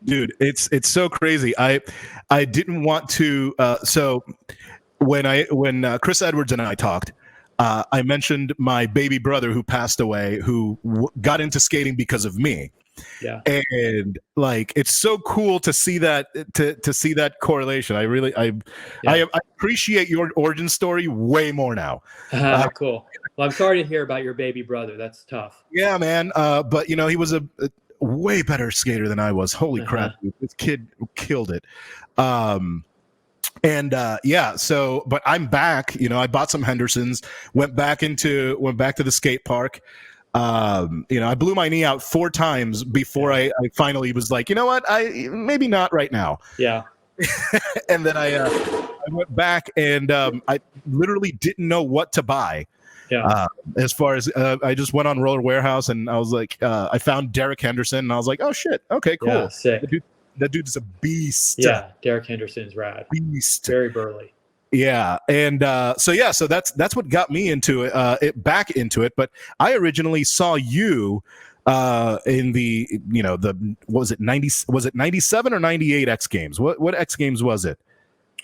Dude, it's so crazy. I didn't want to. So when Chris Edwards and I talked, I mentioned my baby brother who passed away, who got into skating because of me. Yeah. And like, it's so cool to see that to see that correlation. I appreciate your origin story way more now. Cool. Well, I'm sorry to hear about your baby brother. That's tough. Yeah, man. But you know, he was a way better skater than I was. Holy crap, dude. This kid killed it. So but I'm back. You know, I bought some Hendersons, went back to the skate park. You know, I blew my knee out 4 times before I finally was like, you know what, maybe not right now. Yeah. And then I went back and I literally didn't know what to buy. Yeah. As far as I just went on Roller Warehouse and I was like, I found Derek Henderson and I was like, oh shit, okay, cool. Yeah, sick. That dude is a beast. Yeah, Derek Henderson's rad. Beast. Very burly. Yeah, and so that's what got me into it, back into it. But I originally saw you in the, you know, was it 97 or 98 X Games? What X Games was it?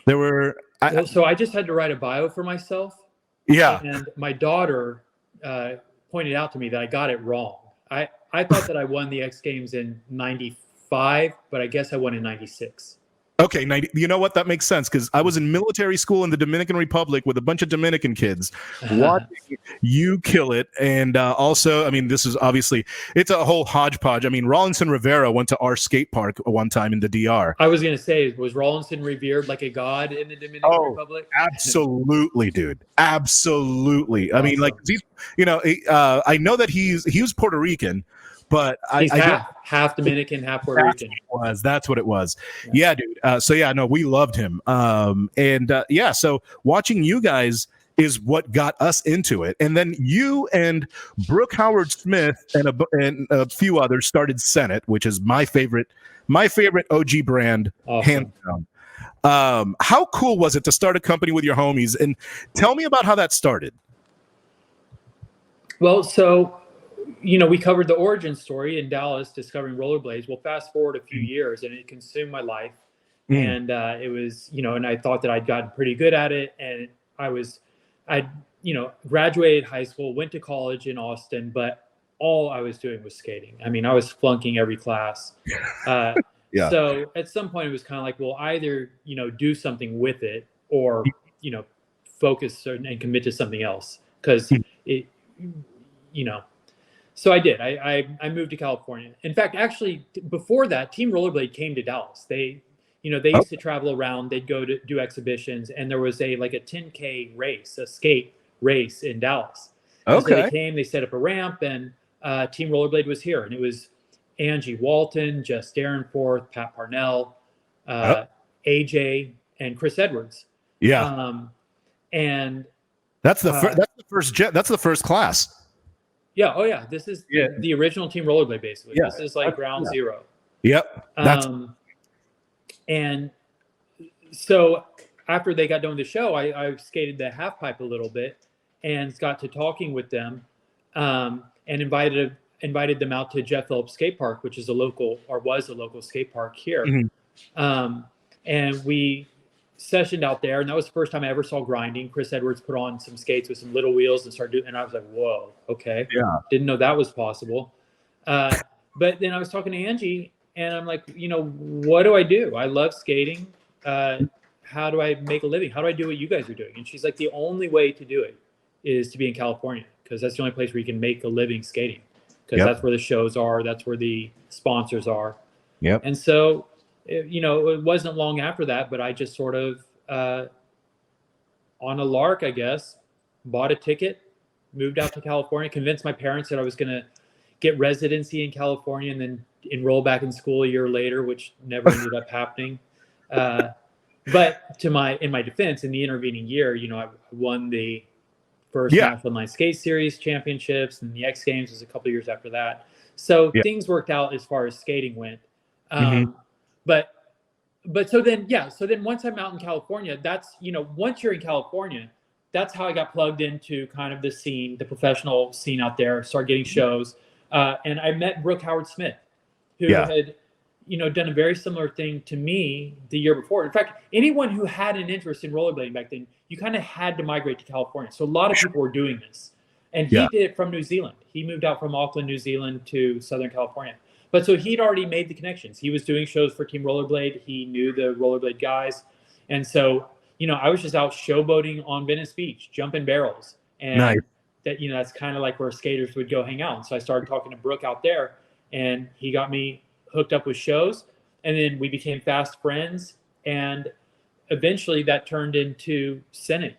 There were. So I just had to write a bio for myself. Yeah, and my daughter pointed out to me that I got it wrong. I thought that I won the X Games in 95, but I guess I won in 96. Okay, you know what? That makes sense because I was in military school in the Dominican Republic with a bunch of Dominican kids watching you kill it. And also, I mean, this is obviously, it's a whole hodgepodge. I mean, Rawlinson Rivera went to our skate park one time in the DR. I was going to say, was Rawlinson revered like a god in the Dominican Republic? Absolutely, dude. Absolutely. Awesome. I mean, like, you know, I know that he was Puerto Rican. But he's half Dominican, half Puerto Rican. That's what it was. Yeah, dude. So yeah, no, we loved him. So watching you guys is what got us into it. And then you and Brooke Howard Smith and a few others started Senate, which is my favorite OG brand, hands down. How cool was it to start a company with your homies? And tell me about how that started. Well, so, you know, we covered the origin story in Dallas, discovering rollerblades. Well, fast forward a few years and it consumed my life. And it was, you know, and I thought that I'd gotten pretty good at it. And I graduated high school, went to college in Austin, but all I was doing was skating. I mean, I was flunking every class. So at some point it was kind of like, well, either, you know, do something with it or, you know, focus and commit to something else. Because it, you know, so I did. I moved to California. In fact, actually, before that, Team Rollerblade came to Dallas. They used to travel around. They'd go to do exhibitions, and there was a 10K race, a skate race in Dallas. Okay. So they came. They set up a ramp, and Team Rollerblade was here, and it was Angie Walton, Jess Darenforth, Pat Parnell, AJ, and Chris Edwards. Yeah. And that's the first class. Yeah. Oh, yeah. This is the original Team Rollerblade, basically. Yeah. This is like ground zero. Yep. And so after they got done with the show, I skated the half pipe a little bit and got to talking with them and invited them out to Jeff Phillips Skate Park, which is was a local skate park here. Mm-hmm. And we sessioned out there, and that was the first time I ever saw grinding. Chris Edwards put on some skates with some little wheels and started doing, and I was like, whoa, okay. Yeah. Didn't know that was possible. But then I was talking to Angie, and I'm like, you know, what do I do? I love skating. How do I make a living? How do I do what you guys are doing? And she's like, the only way to do it is to be in California, because that's the only place where you can make a living skating, because that's where the shows are. That's where the sponsors are. Yep. And so, you know, it wasn't long after that, but I just sort of, on a lark, I guess, bought a ticket, moved out to California, convinced my parents that I was going to get residency in California and then enroll back in school a year later, which never ended up happening. But in my defense, in the intervening year, you know, I won the first National Inline Skate Series championships, and the X Games was a couple of years after that. So things worked out as far as skating went. But so then once I'm out in California, that's, you know, once you're in California, that's how I got plugged into kind of the scene, the professional scene out there, started getting shows. And I met Brooke Howard Smith, who had done a very similar thing to me the year before. In fact, anyone who had an interest in rollerblading back then, you kind of had to migrate to California. So a lot of people were doing this. And he did it from New Zealand. He moved out from Auckland, New Zealand to Southern California. But so he'd already made the connections. He was doing shows for Team Rollerblade. He knew the rollerblade guys. And so, I was just out showboating on Venice Beach, jumping barrels. And that's kind of like where skaters would go hang out. And so I started talking to Brooke out there, and he got me hooked up with shows. And then we became fast friends. And eventually that turned into Senate.